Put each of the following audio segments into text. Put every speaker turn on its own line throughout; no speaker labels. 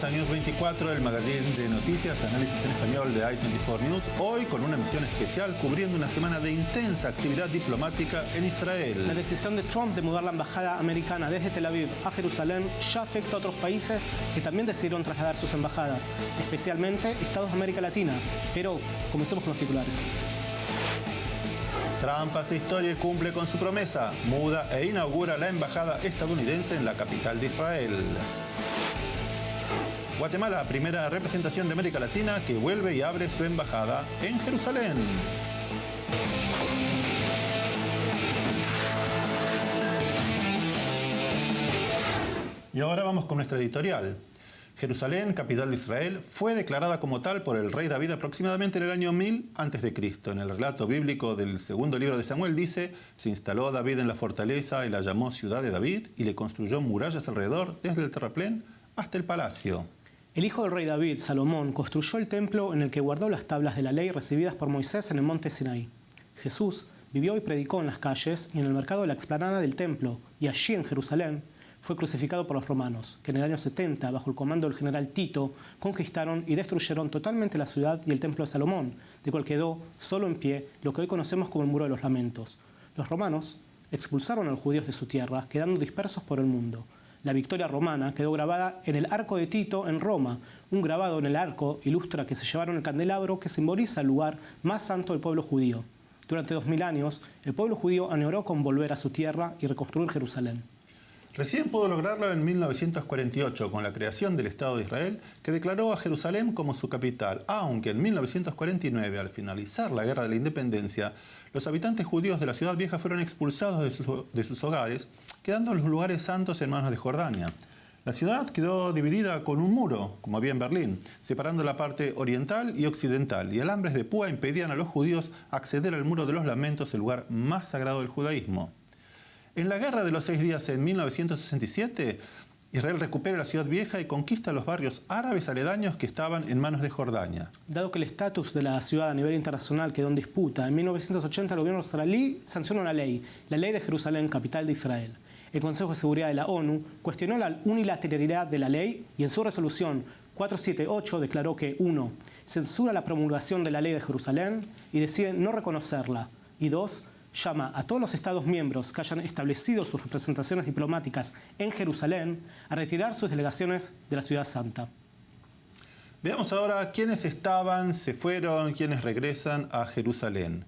bienvenidos a News 24, el magazine de noticias, análisis en español de i24 News. Hoy con una emisión especial cubriendo una semana de intensa actividad diplomática en Israel.
La decisión de Trump de mudar la embajada americana desde Tel Aviv a Jerusalén ya afecta a otros países que también decidieron trasladar sus embajadas, especialmente estados de América Latina. Pero comencemos con los titulares.
Trump hace historia y cumple con su promesa. Muda e inaugura la embajada estadounidense en la capital de Israel. Guatemala, primera representación de América Latina que vuelve y abre su embajada en Jerusalén. Y ahora vamos con nuestra editorial. Jerusalén, capital de Israel, fue declarada como tal por el rey David aproximadamente en el año 1000 a.C. En el relato bíblico del segundo libro de Samuel dice: se instaló David en la fortaleza y la llamó ciudad de David y le construyó murallas alrededor desde el terraplén hasta el palacio.
El hijo del rey David, Salomón, construyó el templo en el que guardó las tablas de la ley recibidas por Moisés en el monte Sinaí. Jesús vivió y predicó en las calles y en el mercado de la explanada del templo, y allí en Jerusalén fue crucificado por los romanos, que en el año 70, bajo el comando del general Tito, conquistaron y destruyeron totalmente la ciudad y el templo de Salomón, de cual quedó solo en pie lo que hoy conocemos como el Muro de los Lamentos. Los romanos expulsaron a los judíos de su tierra, quedando dispersos por el mundo. La victoria romana quedó grabada en el arco de Tito en Roma. Un grabado en el arco ilustra que se llevaron el candelabro que simboliza el lugar más santo del pueblo judío. Durante 2000 años, el pueblo judío anheló con volver a su tierra y reconstruir Jerusalén.
Recién pudo lograrlo en 1948 con la creación del Estado de Israel, que declaró a Jerusalén como su capital, aunque en 1949, al finalizar la Guerra de la Independencia, los habitantes judíos de la ciudad vieja fueron expulsados de sus hogares, quedando los lugares santos en manos de Jordania. La ciudad quedó dividida con un muro, como había en Berlín, separando la parte oriental y occidental, y alambres de púa impedían a los judíos acceder al Muro de los Lamentos, el lugar más sagrado del judaísmo. En la Guerra de los 6 Días en 1967, Israel recupera la ciudad vieja y conquista los barrios árabes aledaños que estaban en manos de Jordania.
Dado que el estatus de la ciudad a nivel internacional quedó en disputa, en 1980 el gobierno israelí sancionó una ley, la Ley de Jerusalén, capital de Israel. El Consejo de Seguridad de la ONU cuestionó la unilateralidad de la ley y en su resolución 478 declaró que 1. Censura la promulgación de la Ley de Jerusalén y decide no reconocerla, y 2. Llama a todos los Estados miembros que hayan establecido sus representaciones diplomáticas en Jerusalén a retirar sus delegaciones de la Ciudad Santa.
Veamos ahora quiénes estaban, se fueron, quiénes regresan a Jerusalén.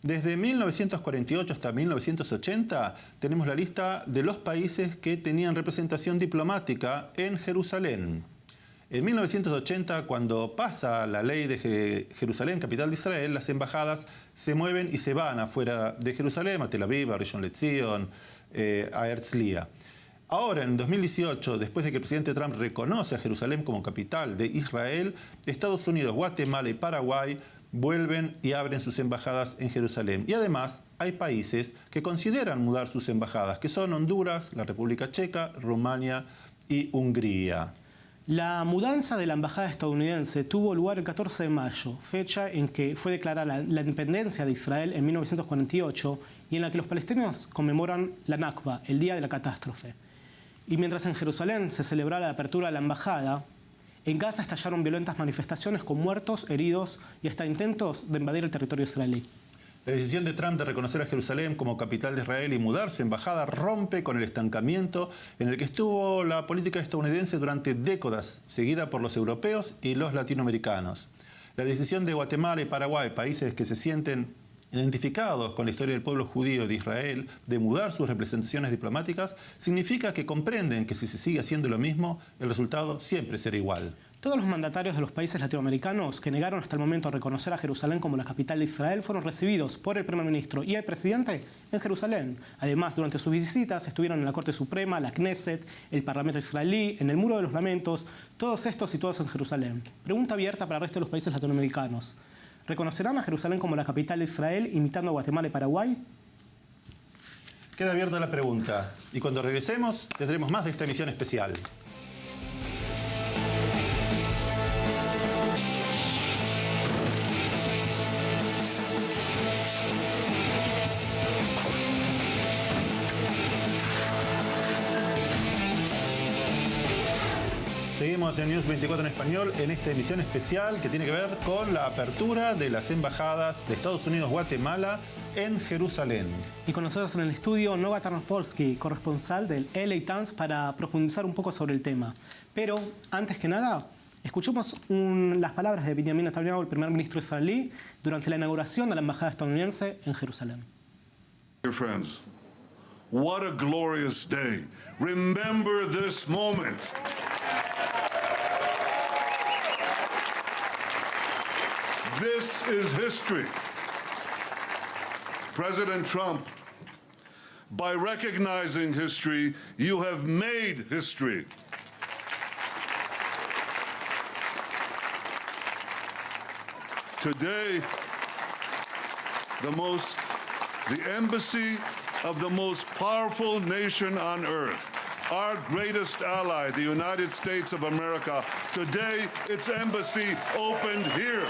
Desde 1948 hasta 1980 tenemos la lista de los países que tenían representación diplomática en Jerusalén. En 1980, cuando pasa la ley de Jerusalén, capital de Israel, las embajadas se mueven y se van afuera de Jerusalén, a Tel Aviv, a Rishon LeZion, a Herzliya. Ahora, en 2018, después de que el presidente Trump reconoce a Jerusalén como capital de Israel, Estados Unidos, Guatemala y Paraguay vuelven y abren sus embajadas en Jerusalén. Y además, hay países que consideran mudar sus embajadas, que son Honduras, la República Checa, Rumania y Hungría.
La mudanza de la embajada estadounidense tuvo lugar el 14 de mayo, fecha en que fue declarada la independencia de Israel en 1948 y en la que los palestinos conmemoran la Nakba, el día de la catástrofe. Y mientras en Jerusalén se celebraba la apertura de la embajada, en Gaza estallaron violentas manifestaciones con muertos, heridos y hasta intentos de invadir el territorio israelí.
La decisión de Trump de reconocer a Jerusalén como capital de Israel y mudar su embajada rompe con el estancamiento en el que estuvo la política estadounidense durante décadas, seguida por los europeos y los latinoamericanos. La decisión de Guatemala y Paraguay, países que se sienten identificados con la historia del pueblo judío de Israel, de mudar sus representaciones diplomáticas, significa que comprenden que si se sigue haciendo lo mismo, el resultado siempre será igual.
Todos los mandatarios de los países latinoamericanos que negaron hasta el momento reconocer a Jerusalén como la capital de Israel fueron recibidos por el primer ministro y el presidente en Jerusalén. Además, durante sus visitas estuvieron en la Corte Suprema, la Knesset, el Parlamento israelí, en el Muro de los Lamentos, todos estos situados en Jerusalén. Pregunta abierta para el resto de los países latinoamericanos. ¿Reconocerán a Jerusalén como la capital de Israel, imitando a Guatemala y Paraguay?
Queda abierta la pregunta y cuando regresemos tendremos más de esta emisión especial. Seguimos en News 24 en español en esta emisión especial que tiene que ver con la apertura de las embajadas de Estados Unidos, Guatemala en Jerusalén.
Y con nosotros en el estudio Noga Tarnopolsky, corresponsal del LA Times, para profundizar un poco sobre el tema. Pero antes que nada, escuchemos las palabras de Benjamin Netanyahu, el primer ministro israelí, durante la inauguración de la embajada estadounidense en Jerusalén.
Dear friends, what a glorious day. Remember this moment. This is history. President Trump, by recognizing history, you have made history. Today, the embassy of the most powerful nation on earth, our greatest ally, the United States of America, today its embassy opened here.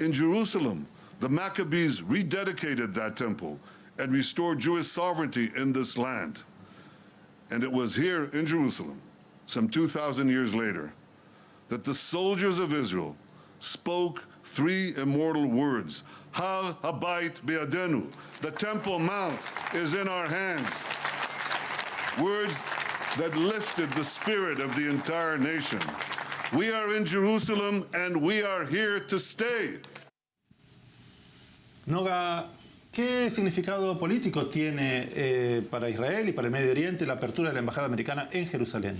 In Jerusalem, the Maccabees rededicated that temple and restored Jewish sovereignty in this land. And it was here in Jerusalem, some 2,000 years later, that the soldiers of Israel spoke three immortal words. Har Habayit Be'adenu. The Temple Mount is in our hands. Words that lifted the spirit of the entire nation. We are in Jerusalem and we are here to stay.
Noga, ¿qué significado político tiene para Israel y para el Medio Oriente la apertura de la embajada americana en Jerusalén?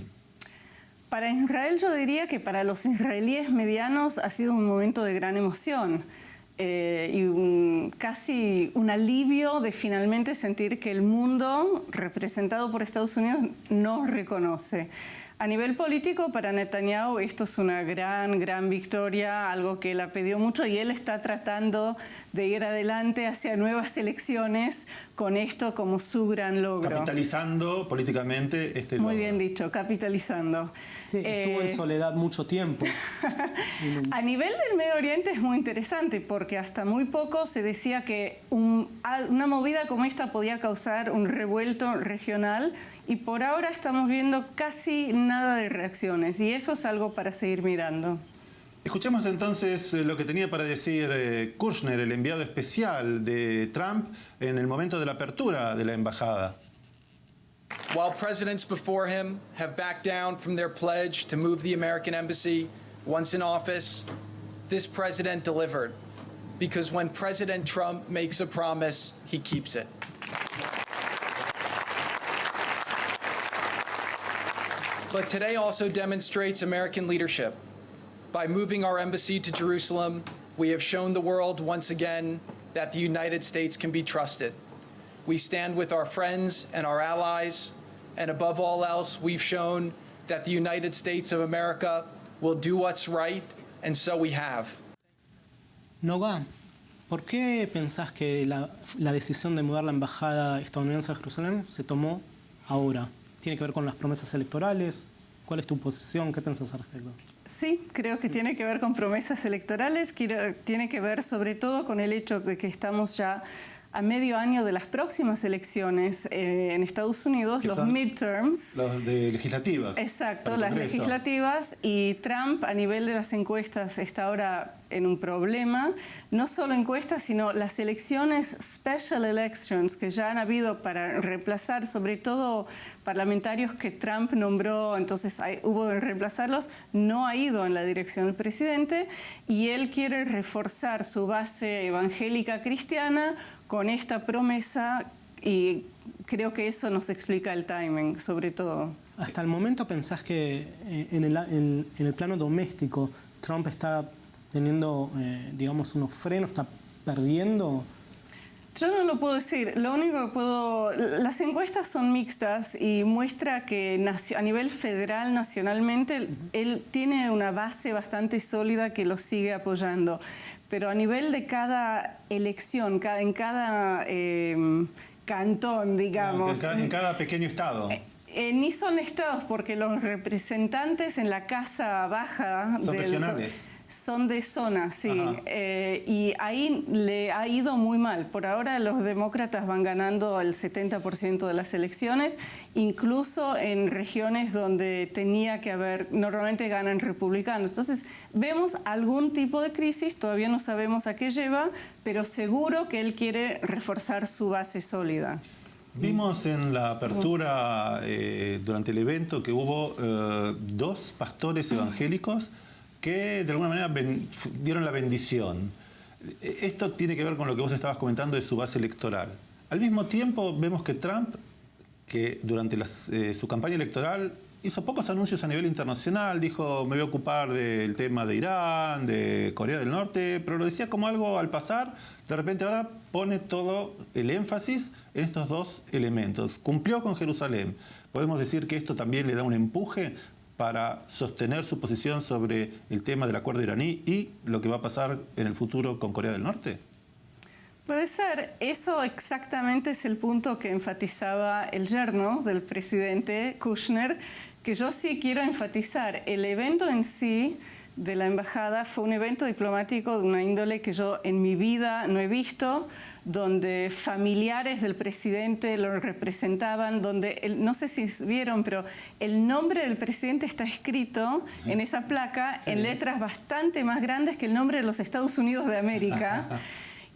Para Israel yo diría que para los israelíes medianos ha sido un momento de gran emoción y casi un alivio de finalmente sentir que el mundo representado por Estados Unidos nos reconoce. A nivel político, para Netanyahu esto es una gran victoria, algo que él ha pedido mucho y él está tratando de ir adelante hacia nuevas elecciones con esto como su gran logro.
Capitalizando políticamente este logro.
Muy bien dicho, capitalizando.
Sí, estuvo en soledad mucho tiempo.
A nivel del Medio Oriente es muy interesante porque hasta muy poco se decía que una movida como esta podía causar un revuelto regional y por ahora estamos viendo casi nada de reacciones y eso es algo para seguir mirando.
Escuchemos entonces lo que tenía para decir Kushner, el enviado especial de Trump, en el momento de la apertura de la embajada.
While presidents before him have backed down from their pledge to move the American embassy once in office, this president delivered. Because when President Trump makes a promise, he keeps it. But today also demonstrates American leadership. By moving our embassy to Jerusalem, we have shown the world once again that the United States can be trusted. We stand with our friends and our allies, and above all else, we've shown that the United States of America will do what's right, and so we have.
Noga, ¿por qué pensás que la decisión de mudar la embajada estadounidense a Jerusalén se tomó ahora? ¿Tiene que ver con las promesas electorales? ¿Cuál es tu posición? ¿Qué pensás al respecto?
Sí, creo que tiene que ver con promesas electorales, tiene que ver sobre todo con el hecho de que estamos ya a medio año de las próximas elecciones en Estados Unidos, los midterms.
Los de legislativas.
Exacto, las legislativas, y Trump a nivel de las encuestas está ahora en un problema, no solo encuestas, sino las elecciones, special elections, que ya han habido para reemplazar sobre todo parlamentarios que Trump nombró, entonces hubo de reemplazarlos, no ha ido en la dirección del presidente y él quiere reforzar su base evangélica cristiana con esta promesa y creo que eso nos explica el timing, sobre todo.
¿Hasta el momento pensás que en el plano doméstico Trump está teniendo, digamos, unos frenos, está perdiendo?
Yo no lo puedo decir. Lo único que puedo... Las encuestas son mixtas y muestra que a nivel federal, nacionalmente, él tiene una base bastante sólida que lo sigue apoyando. Pero a nivel de cada elección, en cada cantón, digamos...
En cada pequeño estado.
Ni son estados, porque los representantes en la Casa Baja...
Son regionales.
Son de zona, sí. Y ahí le ha ido muy mal. Por ahora los demócratas van ganando el 70% de las elecciones, incluso en regiones donde tenía que haber, normalmente ganan republicanos. Entonces vemos algún tipo de crisis, todavía no sabemos a qué lleva, pero seguro que él quiere reforzar su base sólida.
Vimos en la apertura durante el evento que hubo 2 pastores evangélicos que de alguna manera dieron la bendición. Esto tiene que ver con lo que vos estabas comentando de su base electoral. Al mismo tiempo vemos que Trump, que durante su campaña electoral hizo pocos anuncios a nivel internacional, dijo me voy a ocupar del tema de Irán, de Corea del Norte, pero lo decía como algo al pasar, de repente ahora pone todo el énfasis en estos 2 elementos. Cumplió con Jerusalén. Podemos decir que esto también le da un empuje para sostener su posición sobre el tema del acuerdo iraní y lo que va a pasar en el futuro con Corea del Norte.
Puede ser, eso exactamente es el punto que enfatizaba el yerno del presidente Kushner, que yo sí quiero enfatizar. El evento en sí de la embajada fue un evento diplomático de una índole que yo en mi vida no he visto, donde familiares del presidente lo representaban, donde, no sé si vieron, pero el nombre del presidente está escrito en esa placa en letras bastante más grandes que el nombre de los Estados Unidos de América.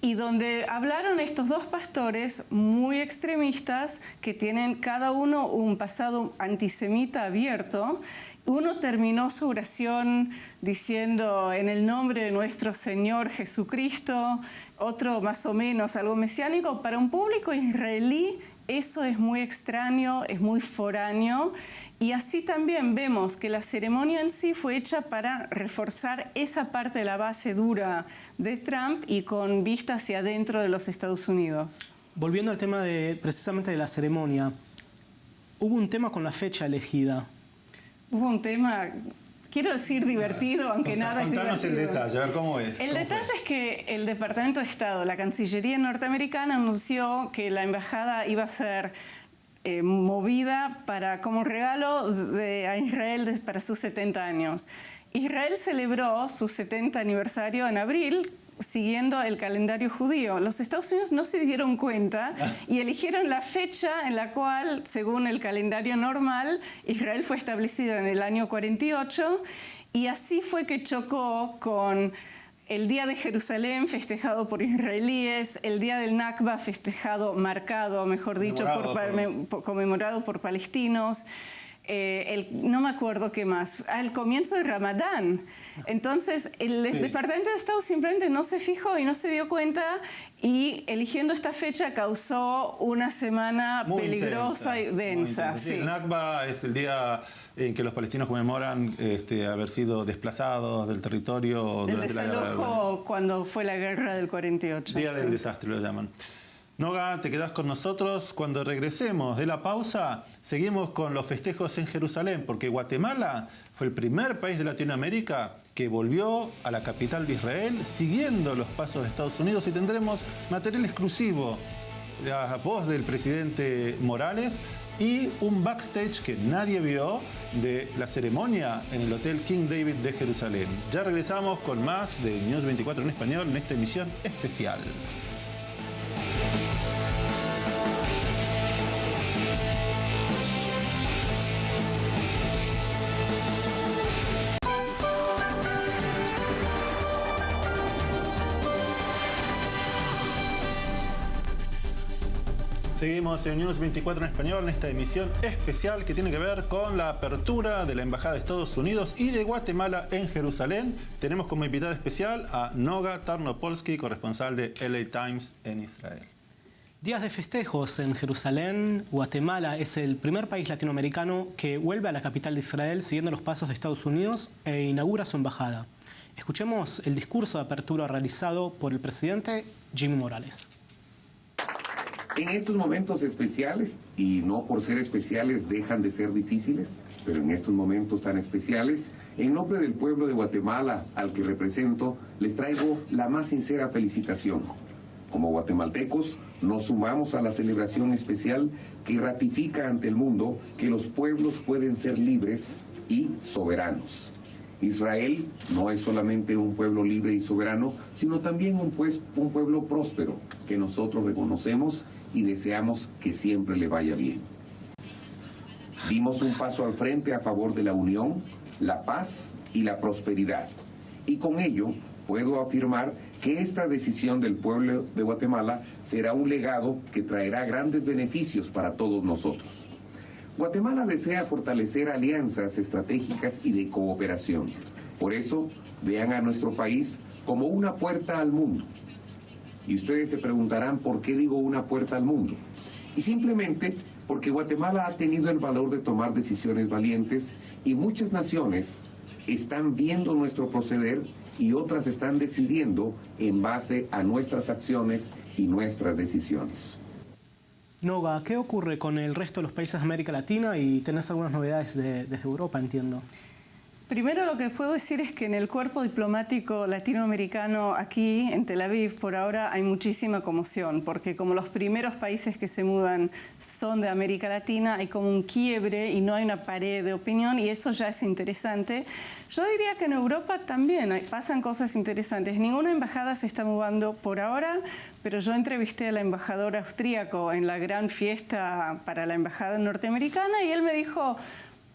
Y donde hablaron estos 2 pastores muy extremistas que tienen cada uno un pasado antisemita abierto. Uno terminó su oración diciendo en el nombre de nuestro Señor Jesucristo, otro más o menos algo mesiánico. Para un público israelí eso es muy extraño, es muy foráneo. Y así también vemos que la ceremonia en sí fue hecha para reforzar esa parte de la base dura de Trump y con vista hacia adentro de los Estados Unidos.
Volviendo al tema precisamente de la ceremonia, hubo un tema con la fecha elegida.
Hubo un tema, quiero decir divertido, aunque nada es divertido.
Contanos el detalle, a ver cómo es.
El detalle es que el Departamento de Estado, la Cancillería norteamericana, anunció que la embajada iba a ser movida como regalo a Israel para sus 70 años. Israel celebró su 70 aniversario en abril, siguiendo el calendario judío. Los Estados Unidos no se dieron cuenta y eligieron la fecha en la cual, según el calendario normal, Israel fue establecida en el año 48, y así fue que chocó con el Día de Jerusalén festejado por israelíes, el Día del Nakba marcado, mejor dicho, conmemorado por palestinos. No me acuerdo qué más, al comienzo del Ramadán. Entonces el Departamento de Estado simplemente no se fijó y no se dio cuenta, y eligiendo esta fecha causó una semana muy peligrosa y densa.
Sí. El Nakba es el día en que los palestinos conmemoran haber sido desplazados del territorio durante la guerra. El
desalojo cuando fue la guerra del 48.
Día del desastre lo llaman. Noga, te quedás con nosotros. Cuando regresemos de la pausa, seguimos con los festejos en Jerusalén, porque Guatemala fue el primer país de Latinoamérica que volvió a la capital de Israel siguiendo los pasos de Estados Unidos, y tendremos material exclusivo, la voz del presidente Morales y un backstage que nadie vio de la ceremonia en el Hotel King David de Jerusalén. Ya regresamos con más de News 24 en español en esta emisión especial. Seguimos en News 24 en español en esta emisión especial que tiene que ver con la apertura de la Embajada de Estados Unidos y de Guatemala en Jerusalén. Tenemos como invitada especial a Noga Tarnopolsky, corresponsal de LA Times en Israel.
Días de festejos en Jerusalén. Guatemala es el primer país latinoamericano que vuelve a la capital de Israel siguiendo los pasos de Estados Unidos e inaugura su embajada. Escuchemos el discurso de apertura realizado por el presidente Jimmy Morales.
En estos momentos especiales, y no por ser especiales dejan de ser difíciles, pero en estos momentos tan especiales, en nombre del pueblo de Guatemala, al que represento, les traigo la más sincera felicitación. Como guatemaltecos, nos sumamos a la celebración especial que ratifica ante el mundo que los pueblos pueden ser libres y soberanos. Israel no es solamente un pueblo libre y soberano, sino también un pueblo próspero que nosotros reconocemos y deseamos que siempre le vaya bien. Dimos un paso al frente a favor de la unión, la paz y la prosperidad. Y con ello puedo afirmar que esta decisión del pueblo de Guatemala será un legado que traerá grandes beneficios para todos nosotros. Guatemala desea fortalecer alianzas estratégicas y de cooperación. Por eso, vean a nuestro país como una puerta al mundo. Y ustedes se preguntarán por qué digo una puerta al mundo. Y simplemente porque Guatemala ha tenido el valor de tomar decisiones valientes y muchas naciones están viendo nuestro proceder y otras están decidiendo en base a nuestras acciones y nuestras decisiones.
Noga, ¿qué ocurre con el resto de los países de América Latina? Y tenés algunas novedades desde Europa, entiendo.
Primero lo que puedo decir es que en el cuerpo diplomático latinoamericano aquí en Tel Aviv por ahora hay muchísima conmoción, porque como los primeros países que se mudan son de América Latina, hay como un quiebre y no hay una pared de opinión y eso ya es interesante. Yo diría que en Europa también pasan cosas interesantes. Ninguna embajada se está mudando por ahora, pero yo entrevisté al embajador austríaco en la gran fiesta para la embajada norteamericana y él me dijo: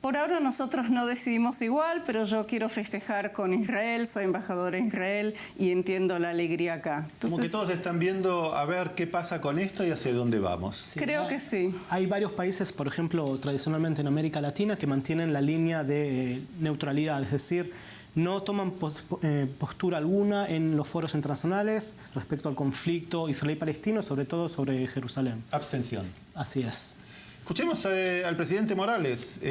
por ahora nosotros no decidimos igual, pero yo quiero festejar con Israel, soy embajador en Israel y entiendo la alegría acá. Entonces,
como que todos están viendo a ver qué pasa con esto y hacia dónde vamos.
Sí,
creo que sí.
Hay varios países, por ejemplo, tradicionalmente en América Latina, que mantienen la línea de neutralidad, es decir, no toman postura alguna en los foros internacionales respecto al conflicto israelí-palestino, sobre todo sobre Jerusalén.
Abstención.
Así es.
Escuchemos al presidente Morales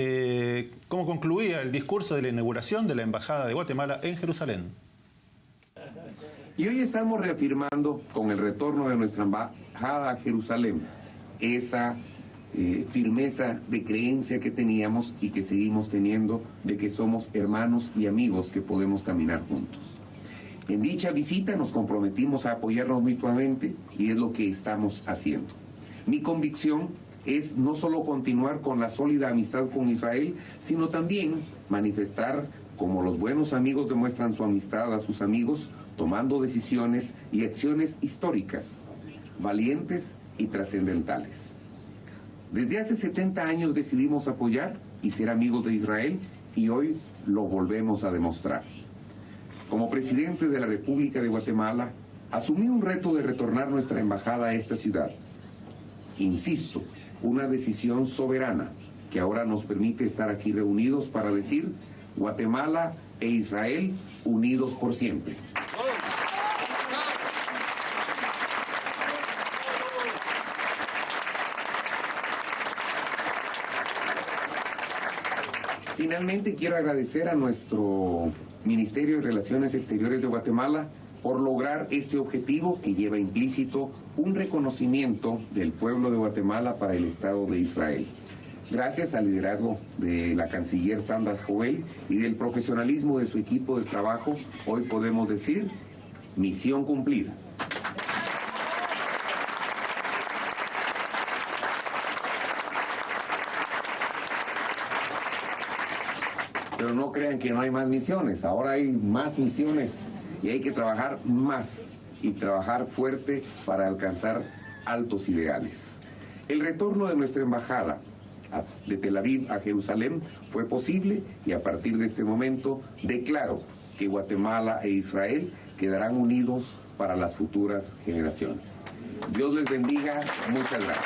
cómo concluía el discurso de la inauguración de la Embajada de Guatemala en Jerusalén.
Y hoy estamos reafirmando con el retorno de nuestra embajada a Jerusalén esa firmeza de creencia que teníamos y que seguimos teniendo de que somos hermanos y amigos que podemos caminar juntos. En dicha visita nos comprometimos a apoyarnos mutuamente y es lo que estamos haciendo. Mi convicción es no solo continuar con la sólida amistad con Israel, sino también manifestar como los buenos amigos demuestran su amistad a sus amigos, tomando decisiones y acciones históricas, valientes y trascendentales. Desde hace 70 años decidimos apoyar y ser amigos de Israel y hoy lo volvemos a demostrar. Como presidente de la República de Guatemala, asumí un reto de retornar nuestra embajada a esta ciudad. Insisto, una decisión soberana que ahora nos permite estar aquí reunidos para decir: Guatemala e Israel unidos por siempre. Finalmente quiero agradecer a nuestro Ministerio de Relaciones Exteriores de Guatemala por lograr este objetivo que lleva implícito un reconocimiento del pueblo de Guatemala para el Estado de Israel. Gracias al liderazgo de la canciller Sandra Joel y del profesionalismo de su equipo de trabajo, hoy podemos decir: misión cumplida. Pero no crean que no hay más misiones, ahora hay más misiones. Y hay que trabajar más y trabajar fuerte para alcanzar altos ideales. El retorno de nuestra embajada de Tel Aviv a Jerusalén fue posible y a partir de este momento declaro que Guatemala e Israel quedarán unidos para las futuras generaciones. Dios les bendiga. Muchas gracias.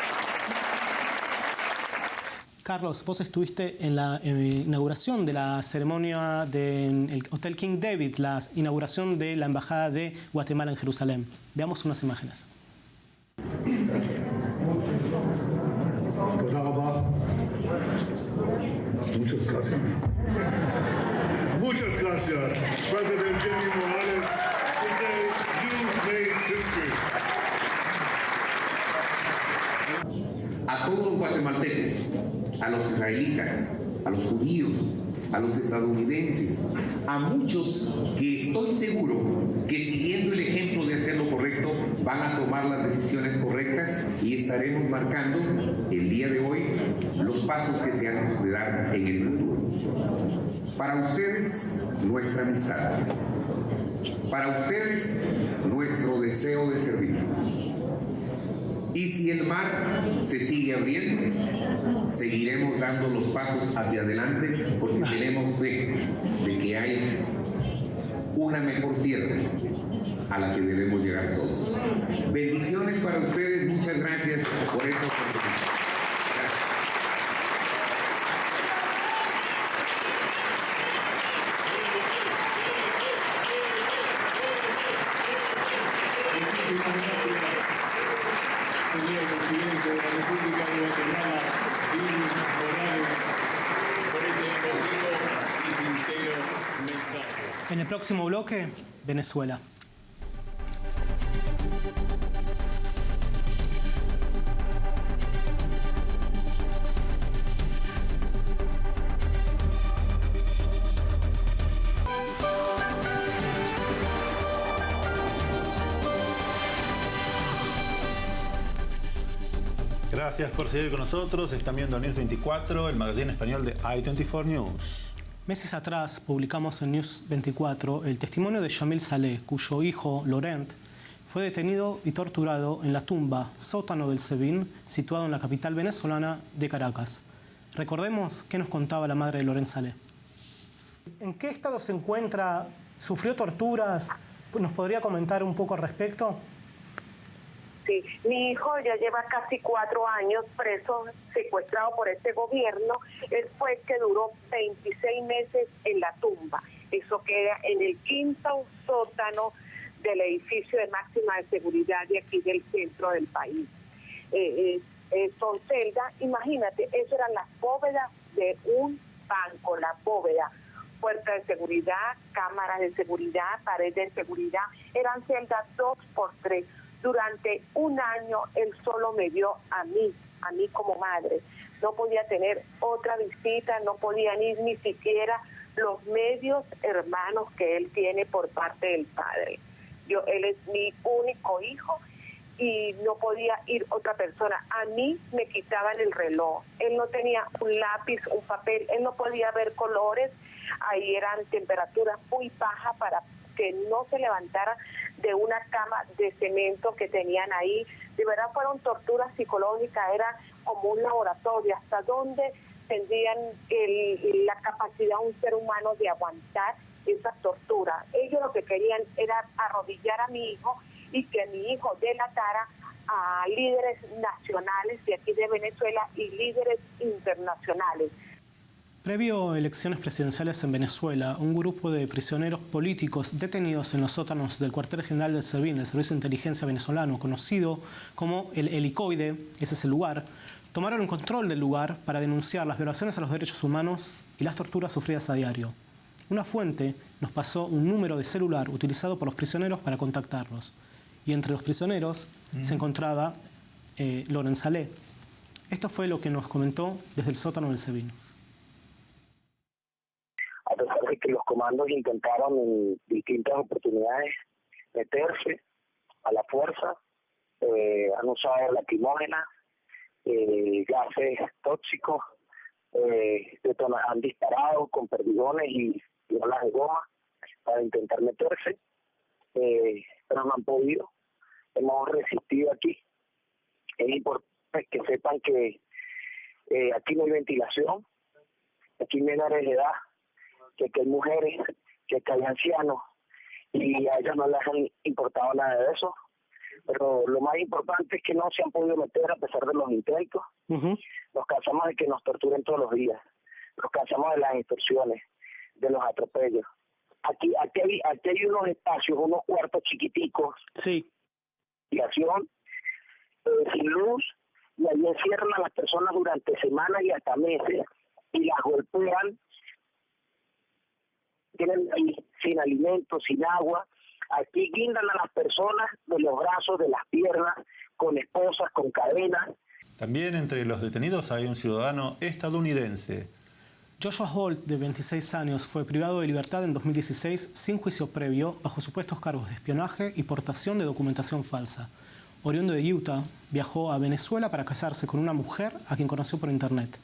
Carlos, vos estuviste en la inauguración de la ceremonia del Hotel King David, la inauguración de la Embajada de Guatemala en Jerusalén. Veamos unas imágenes.
Muchas gracias. Muchas gracias, President Jimmy Morales. Today you made history.
A todos los guatemaltecos, a los israelitas, a los judíos, a los estadounidenses, a muchos que estoy seguro que siguiendo el ejemplo de hacer lo correcto van a tomar las decisiones correctas y estaremos marcando el día de hoy los pasos que se han de dar en el futuro. Para ustedes, nuestra amistad. Para ustedes, nuestro deseo de servir. Y si el mar se sigue abriendo, seguiremos dando los pasos hacia adelante porque tenemos fe de que hay una mejor tierra a la que debemos llegar todos. Bendiciones para ustedes, muchas gracias por esta oportunidad.
Señor Presidente de la República de Guatemala, Luis Morales, por este emotivo y sincero mensaje.
En el próximo bloque, Venezuela.
Gracias por seguir con nosotros. Están viendo News 24, el magazine español de i24 News.
Meses atrás publicamos en News 24 el testimonio de Yamil Saleh, cuyo hijo, Laurent, fue detenido y torturado en la tumba sótano del SEBIN, situado en la capital venezolana de Caracas. Recordemos qué nos contaba la madre de Laurent Saleh. ¿En qué estado se encuentra? ¿Sufrió torturas? ¿Nos podría comentar un poco al respecto?
Sí, mi hijo ya lleva casi 4 años preso, secuestrado por este gobierno. Él fue el que duró 26 meses en la tumba. Eso queda en el 5º sótano del edificio de máxima de seguridad de aquí del centro del país. Son celdas, imagínate, eso eran las bóvedas de un banco, la bóveda. Puerta de seguridad, cámaras de seguridad, pared de seguridad, eran celdas 2x3. Durante un año él solo me vio a mí como madre. No podía tener otra visita, no podían ir ni siquiera los medios hermanos que él tiene por parte del padre. Él es mi único hijo y no podía ir otra persona. A mí me quitaban el reloj. Él no tenía un lápiz, un papel, él no podía ver colores. Ahí eran temperaturas muy bajas para que no se levantara de una cama de cemento que tenían ahí. De verdad fueron torturas psicológicas, era como un laboratorio, hasta donde tendrían la capacidad un ser humano de aguantar esa tortura. Ellos lo que querían era arrodillar a mi hijo y que mi hijo delatara a líderes nacionales de aquí de Venezuela y líderes internacionales.
Previo a elecciones presidenciales en Venezuela, un grupo de prisioneros políticos detenidos en los sótanos del cuartel general del SEBIN, el Servicio de Inteligencia venezolano, conocido como el Helicoide, ese es el lugar, tomaron el control del lugar para denunciar las violaciones a los derechos humanos y las torturas sufridas a diario. Una fuente nos pasó un número de celular utilizado por los prisioneros para contactarlos. Y entre los prisioneros se encontraba Laurent Saleh. Esto fue lo que nos comentó desde el sótano del SEBIN.
A pesar de que los comandos intentaron en distintas oportunidades meterse a la fuerza, han usado lacrimógenas, gases tóxicos, han disparado con perdigones y bolas de goma para intentar meterse, pero no han podido. Hemos resistido aquí. Es importante que sepan que aquí no hay ventilación, aquí hay menores de edad, que hay mujeres, que hay ancianos, y a ellos no les han importado nada de eso. Pero lo más importante es que no se han podido meter a pesar de los intentos. Nos cansamos de que nos torturen todos los días, nos cansamos de las extorsiones, de los atropellos. Aquí hay unos espacios, unos cuartos chiquiticos,
sí,
sin luz, y ahí encierran a las personas durante semanas y hasta meses y las golpean. Tienen ahí sin alimentos, sin agua. Aquí guindan a las personas de los brazos, de las piernas, con esposas, con cadenas.
También entre los detenidos hay un ciudadano estadounidense.
Joshua Holt, de 26 años, fue privado de libertad en 2016 sin juicio previo bajo supuestos cargos de espionaje y portación de documentación falsa. Oriundo de Utah, viajó a Venezuela para casarse con una mujer a quien conoció por internet.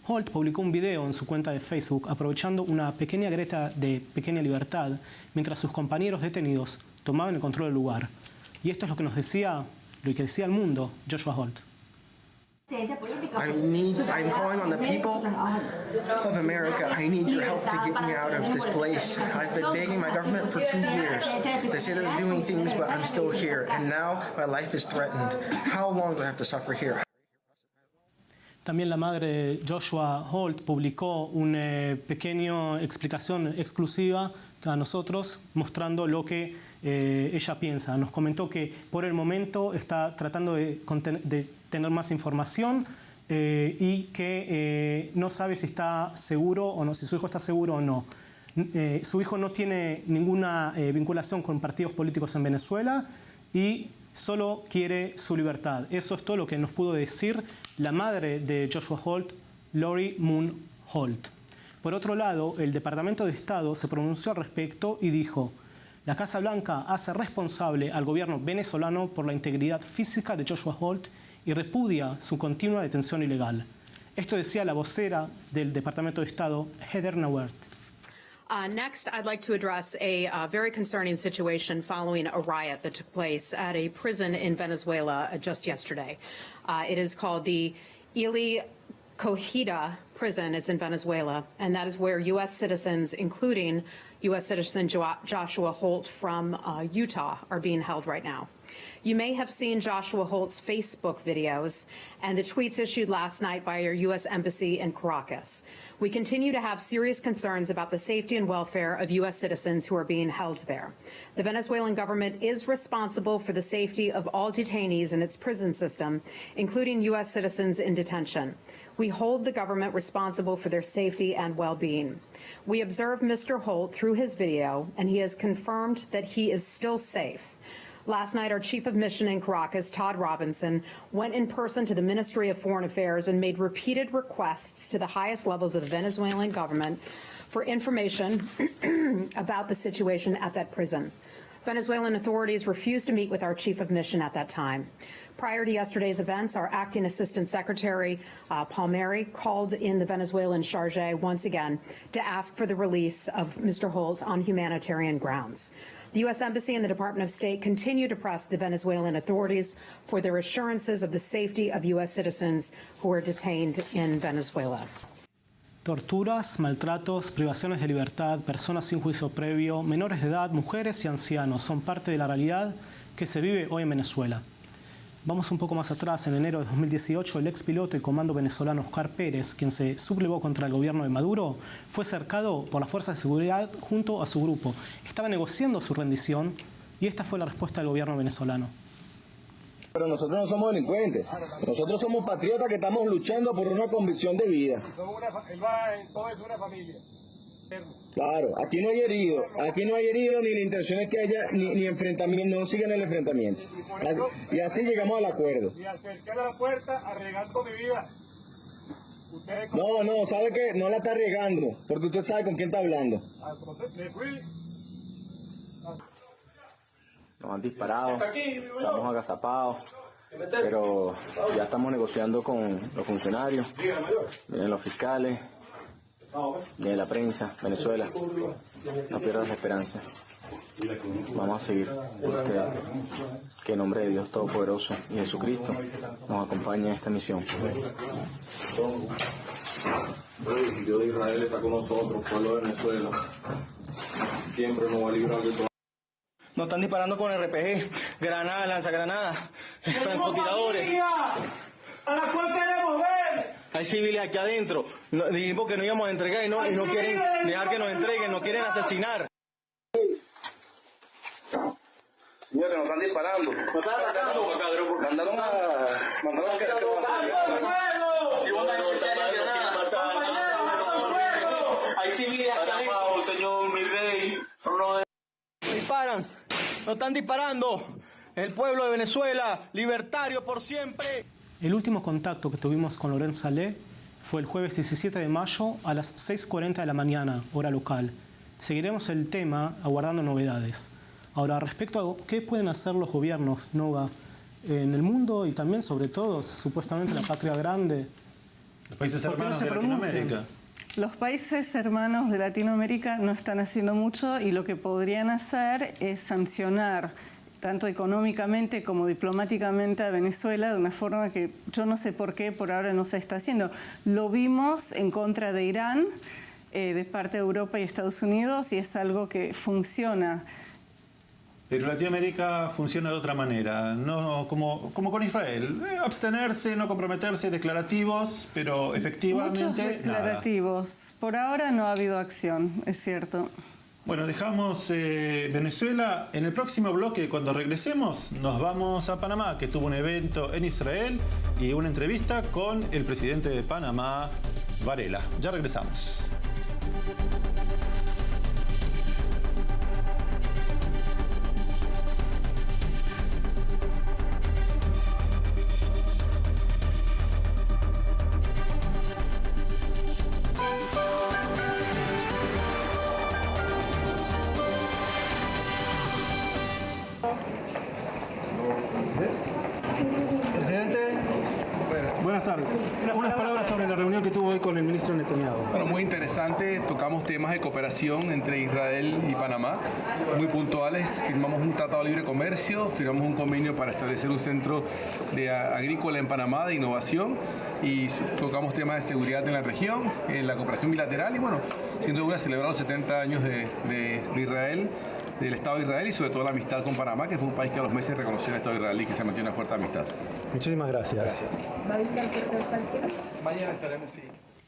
Holt publicó un video en su cuenta de Facebook aprovechando una pequeña grieta de pequeña libertad mientras sus compañeros detenidos tomaban el control del lugar. Y esto es lo que nos decía, lo que decía el mundo, Joshua Holt.
I'm calling on the people of America. I need your help to get me out of this place. I've been begging my government for 2 years. They say they're doing things, but I'm still here. And now my life is threatened. How long do I have to suffer here?
También la madre de Joshua Holt publicó una pequeña explicación exclusiva a nosotros mostrando lo que ella piensa. Nos comentó que por el momento está tratando de tener más información y que no sabe si está seguro o no, si su hijo está seguro o no. Su hijo no tiene ninguna vinculación con partidos políticos en Venezuela y solo quiere su libertad. Eso es todo lo que nos pudo decir la madre de Joshua Holt, Lori Moon Holt. Por otro lado, el Departamento de Estado se pronunció al respecto y dijo: la Casa Blanca hace responsable al gobierno venezolano por la integridad física de Joshua Holt y repudia su continua detención ilegal. Esto decía la vocera del Departamento de Estado, Heather Nauert.
Next, I'd like to address a very concerning situation following a riot that took place at a prison in Venezuela just yesterday. It is called the Ili Cojita prison. It's in Venezuela, and that is where U.S. citizens, including U.S. citizen Joshua Holt from Utah, are being held right now. You may have seen Joshua Holt's Facebook videos and the tweets issued last night by our U.S. Embassy in Caracas. We continue to have serious concerns about the safety and welfare of U.S. citizens who are being held there. The Venezuelan government is responsible for the safety of all detainees in its prison system, including U.S. citizens in detention. We hold the government responsible for their safety and well-being. We observed Mr. Holt through his video, and he has confirmed that he is still safe. Last night, our Chief of Mission in Caracas, Todd Robinson, went in person to the Ministry of Foreign Affairs and made repeated requests to the highest levels of the Venezuelan government for information about the situation at that prison. Venezuelan authorities refused to meet with our Chief of Mission at that time. Prior to yesterday's events, our Acting Assistant Secretary, Palmieri, called in the Venezuelan charge once again to ask for the release of Mr. Holt on humanitarian grounds. The U.S. Embassy and the Department of State continue to press the Venezuelan authorities for their assurances of the safety of U.S. citizens who are detained in Venezuela.
Torturas, maltratos, privaciones de libertad, personas sin juicio previo, menores de edad, mujeres y ancianos son parte de la realidad que se vive hoy en Venezuela. Vamos un poco más atrás. En enero de 2018, el ex piloto y comando venezolano Oscar Pérez, quien se sublevó contra el gobierno de Maduro, fue cercado por las fuerzas de seguridad junto a su grupo. Estaba negociando su rendición y esta fue la respuesta del gobierno venezolano.
Pero nosotros no somos delincuentes, nosotros somos patriotas que estamos luchando por una convicción de vida.
Todo es una familia.
Claro, aquí no hay herido ni la intención es que haya ni enfrentamiento, no sigan el enfrentamiento. Y así llegamos al acuerdo.
Y acerqué a la puerta arriesgando mi vida.
No, ¿sabe qué? No la está arriesgando, porque usted sabe con quién está hablando.
Me fui.
Nos han disparado, estamos agazapados, pero ya estamos negociando con los funcionarios, vienen los fiscales, viene la prensa, Venezuela. No pierdas la esperanza. Vamos a seguir. Que en nombre de Dios Todopoderoso y Jesucristo nos acompañe en esta misión.
El Dios de Israel está con nosotros, pueblo de Venezuela. Siempre nos va a librar de todo.
Nos están disparando con RPG, granadas, lanzagranadas, francotiradores.
¡A la cual queremos ver!
Hay civiles aquí adentro. Dijimos que no íbamos a entregar y no quieren dejar que nos entreguen, nos quieren asesinar.
Señores, nos están disparando. Nos están atacando. Mandaron a
hay civiles aquí adentro.
Señor, mi rey.
Disparan. Nos están disparando. El pueblo de Venezuela, libertario por siempre.
El último contacto que tuvimos con Lorenza Le fue el jueves 17 de mayo a las 6:40 de la mañana, hora local. Seguiremos el tema aguardando novedades. Ahora, respecto a qué pueden hacer los gobiernos, Noga, en el mundo y también, sobre todo, supuestamente la patria grande,
Los países
¿Por qué no
hermanos
se
de
pronuncian?
Latinoamérica.
Los países hermanos de Latinoamérica no están haciendo mucho y lo que podrían hacer es sancionar tanto económicamente como diplomáticamente a Venezuela de una forma que yo no sé por qué por ahora no se está haciendo. Lo vimos en contra de Irán de parte de Europa y Estados Unidos y es algo que funciona.
Pero Latinoamérica funciona de otra manera, no como con Israel. Abstenerse, no comprometerse, declarativos, pero efectivamente
Muchos declarativos. Por ahora no ha habido acción, es cierto.
Bueno, dejamos Venezuela. En el próximo bloque, cuando regresemos, nos vamos a Panamá, que tuvo un evento en Israel y una entrevista con el presidente de Panamá, Varela. Ya regresamos. Presidente, buenas tardes. Unas palabras sobre la reunión que tuvo hoy con el ministro Netanyahu.
Bueno, muy interesante. Tocamos temas de cooperación entre Israel y Panamá, muy puntuales. Firmamos un tratado de libre comercio, firmamos un convenio para establecer un centro agrícola en Panamá de innovación y tocamos temas de seguridad en la región, en la cooperación bilateral y bueno, sin duda celebrar los 70 años de Israel, del Estado de Israel y sobre todo la amistad con Panamá, que fue un país que a los meses reconoció el Estado de Israel y que se mantiene una fuerte amistad.
Muchísimas gracias.
¿Va a visitar el puerto de Palestina?
Mañana estaremos, sí.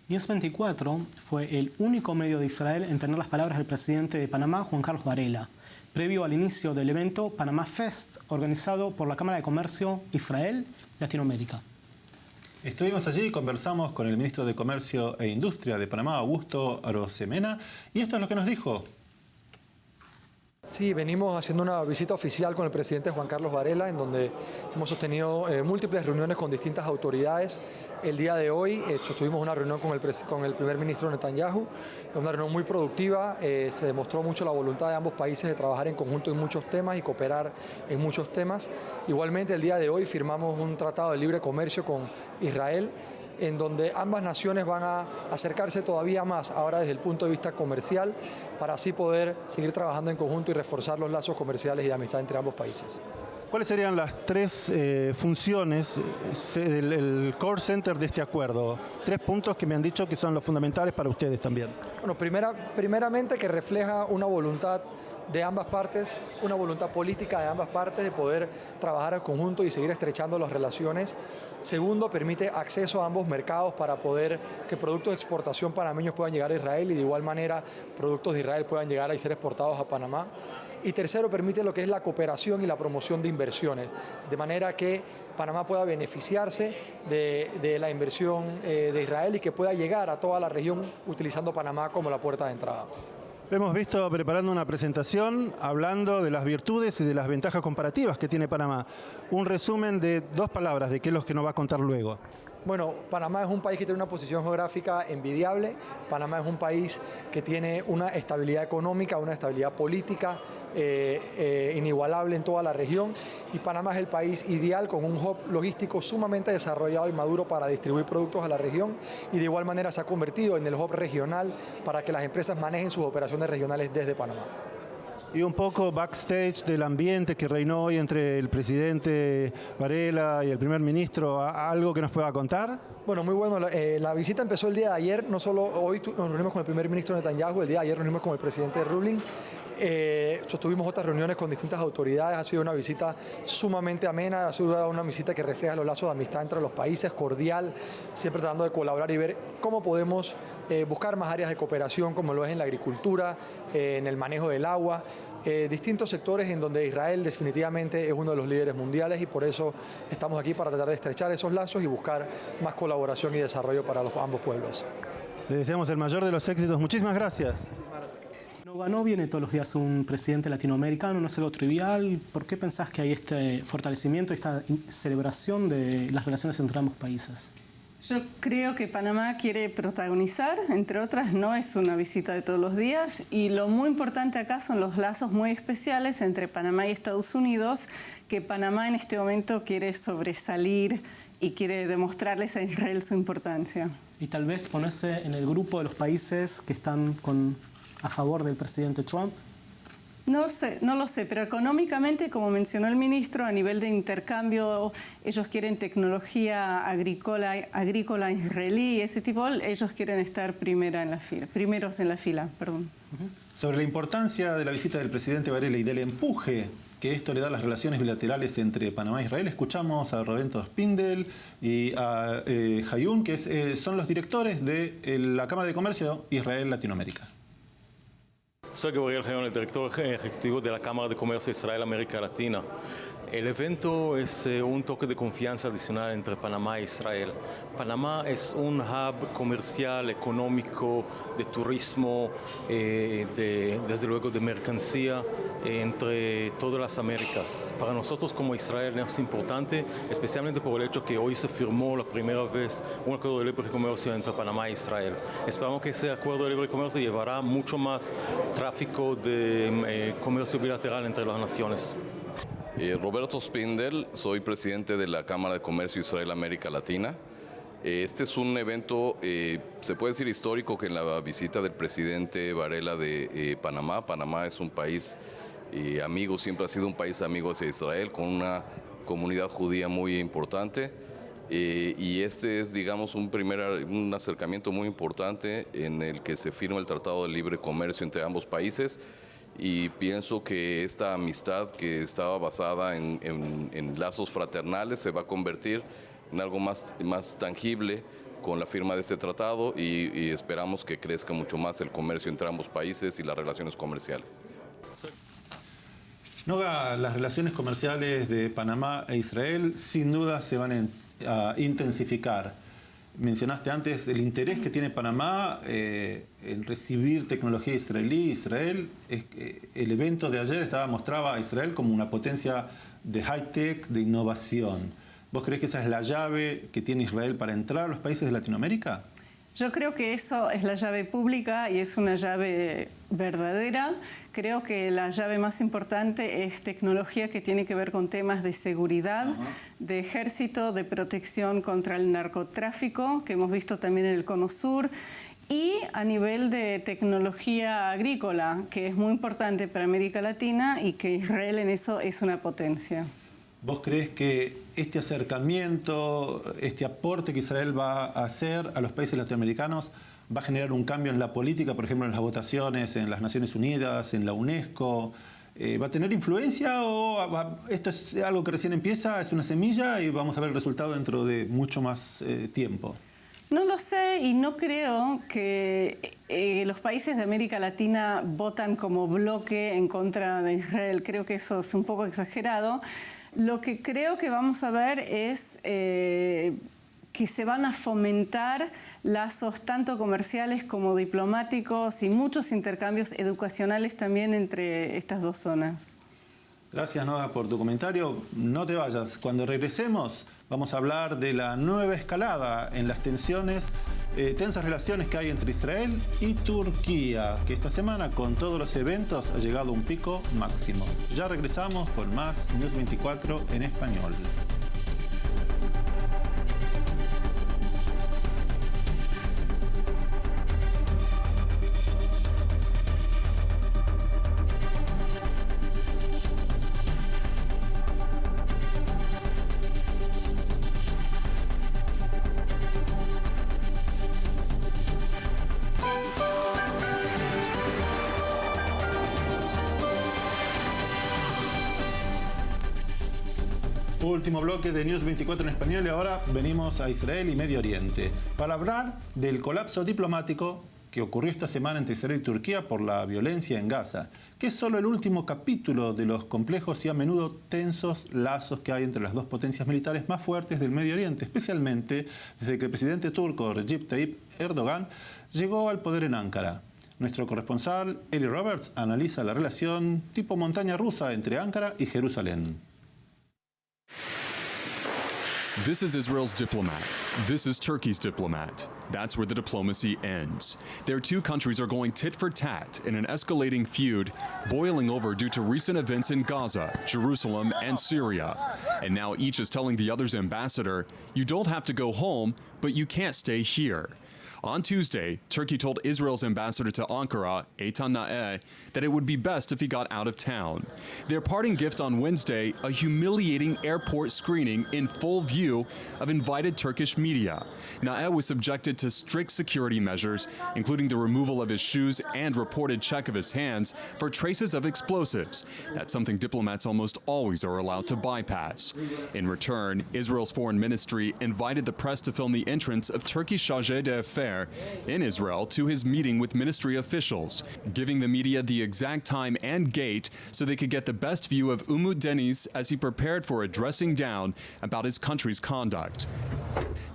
News 24 fue el único medio de Israel en tener las palabras del presidente de Panamá, Juan Carlos Varela, previo al inicio del evento Panamá Fest, organizado por la Cámara de Comercio Israel-Latinoamérica.
Estuvimos allí y conversamos con el ministro de Comercio e Industria de Panamá, Augusto Arosemena, y esto es lo que nos dijo.
Sí, venimos haciendo una visita oficial con el presidente Juan Carlos Varela, en donde hemos sostenido múltiples reuniones con distintas autoridades. El día de hoy tuvimos una reunión con el primer ministro Netanyahu, una reunión muy productiva. Se demostró mucho la voluntad de ambos países de trabajar en conjunto en muchos temas y cooperar en muchos temas. Igualmente, el día de hoy firmamos un tratado de libre comercio con Israel, en donde ambas naciones van a acercarse todavía más ahora desde el punto de vista comercial para así poder seguir trabajando en conjunto y reforzar los lazos comerciales y de amistad entre ambos países.
¿Cuáles serían las tres funciones, el core center de este acuerdo? 3 puntos que me han dicho que son los fundamentales para ustedes también.
Bueno, primeramente que refleja una voluntad de ambas partes, una voluntad política de ambas partes de poder trabajar en conjunto y seguir estrechando las relaciones. Segundo, permite acceso a ambos mercados para poder que productos de exportación panameños puedan llegar a Israel y de igual manera productos de Israel puedan llegar y ser exportados a Panamá. Y tercero, permite lo que es la cooperación y la promoción de inversiones, de manera que Panamá pueda beneficiarse de la inversión de Israel y que pueda llegar a toda la región utilizando Panamá como la puerta de entrada.
Lo hemos visto preparando una presentación hablando de las virtudes y de las ventajas comparativas que tiene Panamá. Un resumen de 2 palabras de qué es lo que nos va a contar luego.
Bueno, Panamá es un país que tiene una posición geográfica envidiable. Panamá es un país que tiene una estabilidad económica, una estabilidad política inigualable en toda la región. Y Panamá es el país ideal con un hub logístico sumamente desarrollado y maduro para distribuir productos a la región. Y de igual manera se ha convertido en el hub regional para que las empresas manejen sus operaciones regionales desde Panamá.
Y un poco backstage del ambiente que reinó hoy entre el presidente Varela y el primer ministro, ¿algo que nos pueda contar?
Bueno, muy bueno. La visita empezó el día de ayer, no solo hoy nos reunimos con el primer ministro Netanyahu, el día de ayer nos reunimos con el presidente Rubin. Tuvimos otras reuniones con distintas autoridades, ha sido una visita sumamente amena, ha sido una visita que refleja los lazos de amistad entre los países, cordial, siempre tratando de colaborar y ver cómo podemos buscar más áreas de cooperación, como lo es en la agricultura, en el manejo del agua, distintos sectores en donde Israel definitivamente es uno de los líderes mundiales y por eso estamos aquí para tratar de estrechar esos lazos y buscar más colaboración y desarrollo para ambos pueblos.
Le deseamos el mayor de los éxitos. Muchísimas gracias.
No viene todos los días un presidente latinoamericano, no es algo trivial. ¿Por qué pensás que hay este fortalecimiento, esta celebración de las relaciones entre ambos países?
Yo creo que Panamá quiere protagonizar, entre otras, no es una visita de todos los días y lo muy importante acá son los lazos muy especiales entre Panamá y Estados Unidos, que Panamá en este momento quiere sobresalir y quiere demostrarles a Israel su importancia.
Y tal vez ponerse en el grupo de los países que están a favor del presidente Trump.
No lo sé, pero económicamente, como mencionó el ministro, a nivel de intercambio, ellos quieren tecnología agrícola israelí, ese tipo, ellos quieren estar primeros en la fila. Perdón.
Sobre la importancia de la visita del presidente Varela y del empuje que esto le da a las relaciones bilaterales entre Panamá e Israel, escuchamos a Roberto Spindel y a Hayun, que son los directores de la Cámara de Comercio Israel-Latinoamérica.
Soy Gabriel Hayun, el director ejecutivo de la Cámara de Comercio Israel-América Latina. El evento es un toque de confianza adicional entre Panamá e Israel. Panamá es un hub comercial, económico, de turismo, desde luego de mercancía entre todas las Américas. Para nosotros como Israel es importante, especialmente por el hecho que hoy se firmó la primera vez un acuerdo de libre comercio entre Panamá e Israel. Esperamos que ese acuerdo de libre comercio llevará mucho más tráfico de comercio bilateral entre las naciones.
Roberto Spindel, soy presidente de la Cámara de Comercio Israel-América Latina. Este es un evento, se puede decir histórico, que en la visita del presidente Varela de Panamá. Panamá es un país amigo, siempre ha sido un país amigo hacia Israel, con una comunidad judía muy importante. Y este es, digamos, un acercamiento muy importante en el que se firma el Tratado de Libre Comercio entre ambos países. Y pienso que esta amistad que estaba basada en lazos fraternales se va a convertir en algo más tangible con la firma de este tratado y esperamos que crezca mucho más el comercio entre ambos países y las relaciones comerciales.
Noga, las relaciones comerciales de Panamá e Israel sin duda se van a intensificar. Mencionaste antes el interés que tiene Panamá en recibir tecnología israelí. Israel, el evento de ayer mostraba a Israel como una potencia de high-tech, de innovación. ¿Vos creés que esa es la llave que tiene Israel para entrar a los países de Latinoamérica?
Yo creo que eso es la llave pública y es una llave verdadera. Creo que la llave más importante es tecnología que tiene que ver con temas de seguridad, de ejército, de protección contra el narcotráfico, que hemos visto también en el Cono Sur, y a nivel de tecnología agrícola, que es muy importante para América Latina y que Israel en eso es una potencia.
¿Vos creés que este acercamiento, este aporte que Israel va a hacer a los países latinoamericanos va a generar un cambio en la política, por ejemplo, en las votaciones en las Naciones Unidas, en la UNESCO? ¿Va a tener influencia o esto es algo que recién empieza, es una semilla y vamos a ver el resultado dentro de mucho más tiempo?
No lo sé y no creo que los países de América Latina votan como bloque en contra de Israel. Creo que eso es un poco exagerado. Lo que creo que vamos a ver es que se van a fomentar lazos tanto comerciales como diplomáticos y muchos intercambios educacionales también entre estas dos zonas.
Gracias, Noga, por tu comentario. No te vayas. Cuando regresemos vamos a hablar de la nueva escalada en las tensas relaciones que hay entre Israel y Turquía, que esta semana con todos los eventos ha llegado a un pico máximo. Ya regresamos con más News 24 en español. Último bloque de News 24 en español y ahora venimos a Israel y Medio Oriente para hablar del colapso diplomático que ocurrió esta semana entre Israel y Turquía por la violencia en Gaza, que es solo el último capítulo de los complejos y a menudo tensos lazos que hay entre las dos potencias militares más fuertes del Medio Oriente, especialmente desde que el presidente turco Recep Tayyip Erdogan llegó al poder en Ankara. Nuestro corresponsal Eli Roberts analiza la relación tipo montaña rusa entre Ankara y Jerusalén.
This is Israel's diplomat. This is Turkey's diplomat. That's where the diplomacy ends. Their two countries are going tit for tat in an escalating feud boiling over due to recent events in Gaza, Jerusalem, and Syria. And now each is telling the other's ambassador, you don't have to go home, but you can't stay here. On Tuesday, Turkey told Israel's ambassador to Ankara, Eitan Naeh, that it would be best if he got out of town. Their parting gift on Wednesday, a humiliating airport screening in full view of invited Turkish media. Naeh was subjected to strict security measures, including the removal of his shoes and reported check of his hands for traces of explosives. That's something diplomats almost always are allowed to bypass. In return, Israel's foreign ministry invited the press to film the entrance of Turkey's chargé d'affaires in Israel to his meeting with ministry officials, giving the media the exact time and gate so they could get the best view of Umut Deniz as he prepared for a dressing down about his country's conduct.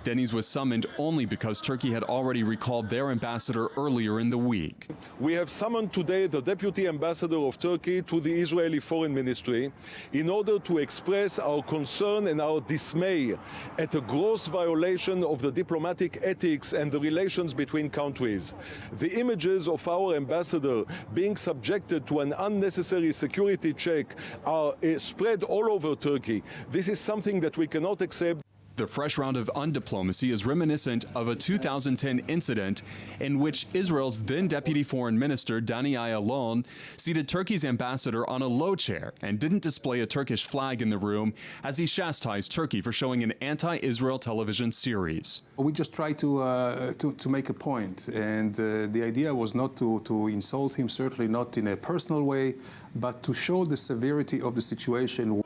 Deniz was summoned only because Turkey had already recalled their ambassador earlier in the week.
We have summoned today the Deputy Ambassador of Turkey to the Israeli Foreign Ministry in order to express our concern and our dismay at a gross violation of the diplomatic ethics and the relations between countries. The images of our ambassador being subjected to an unnecessary security check are spread all over Turkey. This is something that we cannot accept.
The fresh round of undiplomacy is reminiscent of a 2010 incident in which Israel's then Deputy Foreign Minister, Dani Ayalon, seated Turkey's ambassador on a low chair and didn't display a Turkish flag in the room as he chastised Turkey for showing an anti-Israel television series.
We just tried to make a point, and the idea was not to insult him, certainly not in a personal way, but to show the severity of the situation.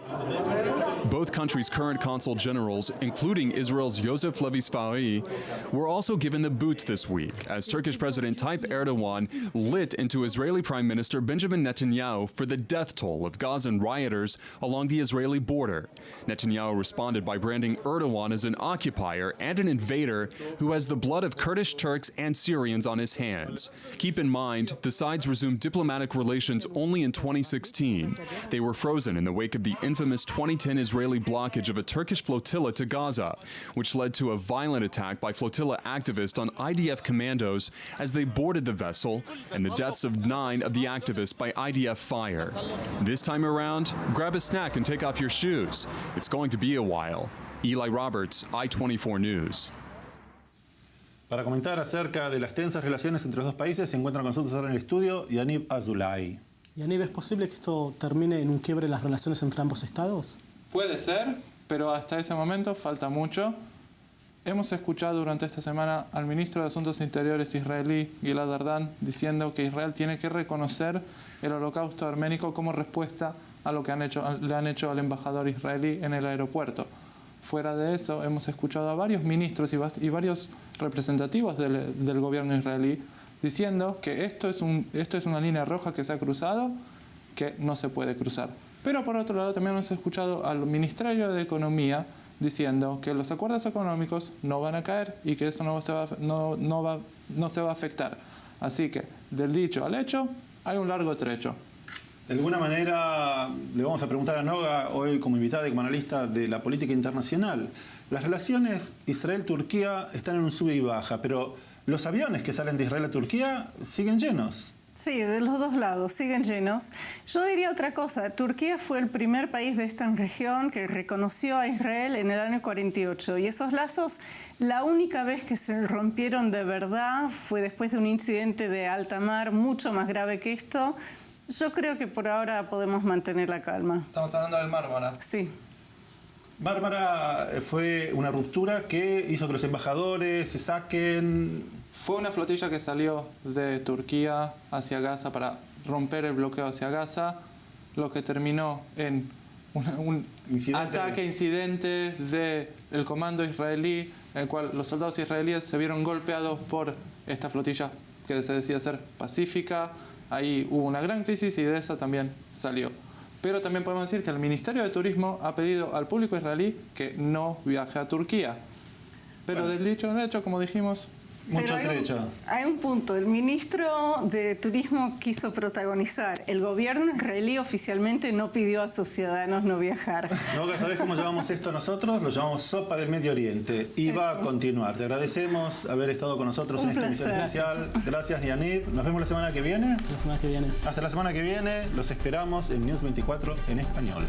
Both countries' current consul generals, including Israel's Yosef Levi Sfari, were also given the boot this week as Turkish President Tayyip Erdogan lit into Israeli Prime Minister Benjamin Netanyahu for the death toll of Gazan rioters along the Israeli border. Netanyahu responded by branding Erdogan as an occupier and an invader who has the blood of Kurdish Turks and Syrians on his hands. Keep in mind, the sides resumed diplomatic relations only in 2016. They were frozen in the wake of the infamous 2010 Israeli blockage of a Turkish flotilla to Gaza, which led to a violent attack by flotilla activists on IDF commandos as they boarded the vessel, and the deaths of 9 of the activists by IDF fire. This time around, grab a snack and take off your shoes. It's going to be a while. Eli Roberts, I-24 News.
Para comentar acerca de las tensas relaciones entre los dos países, se encuentra con nosotros ahora en el estudio Yaniv Azulay.
Yaniv, ¿es posible que esto termine en un quiebre de las relaciones entre ambos estados?
Puede ser, pero hasta ese momento falta mucho. Hemos escuchado durante esta semana al ministro de Asuntos Interiores israelí, Gilad Erdan, diciendo que Israel tiene que reconocer el holocausto arménico como respuesta a lo que le han hecho al embajador israelí en el aeropuerto. Fuera de eso, hemos escuchado a varios ministros y varios representativos del gobierno israelí diciendo que esto es una línea roja que se ha cruzado, que no se puede cruzar. Pero por otro lado también hemos escuchado al Ministerio de Economía diciendo que los acuerdos económicos no van a caer y que eso no se va a afectar. Así que del dicho al hecho hay un largo trecho.
De alguna manera le vamos a preguntar a Noga hoy como invitada y como analista de la política internacional. Las relaciones Israel-Turquía están en un sube y baja, pero los aviones que salen de Israel a Turquía siguen llenos.
Sí, de los dos lados, siguen llenos. Yo diría otra cosa, Turquía fue el primer país de esta región que reconoció a Israel en el año 48 y esos lazos, la única vez que se rompieron de verdad fue después de un incidente de alta mar mucho más grave que esto. Yo creo que por ahora podemos mantener la calma.
Estamos hablando del Mármara.
Sí.
Mármara fue una ruptura que hizo que los embajadores se saquen.
Fue una flotilla que salió de Turquía hacia Gaza para romper el bloqueo hacia Gaza, lo que terminó en un incidente del comando israelí, en el cual los soldados israelíes se vieron golpeados por esta flotilla que se decía ser pacífica. Ahí hubo una gran crisis y de esa también salió. Pero también podemos decir que el Ministerio de Turismo ha pedido al público israelí que no viaje a Turquía. Pero del dicho al hecho, como dijimos,
mucho trecho.
Hay un punto. El ministro de Turismo quiso protagonizar. El gobierno israelí oficialmente no pidió a sus ciudadanos no viajar.
Noga, ¿sabés cómo llamamos esto nosotros? Lo llamamos sopa del Medio Oriente. Y va a continuar. Te agradecemos haber estado con nosotros en esta emisión especial. Gracias, Yaniv. Nos vemos la semana que viene.
La semana que viene.
Hasta la semana que viene. Los esperamos en News 24 en español.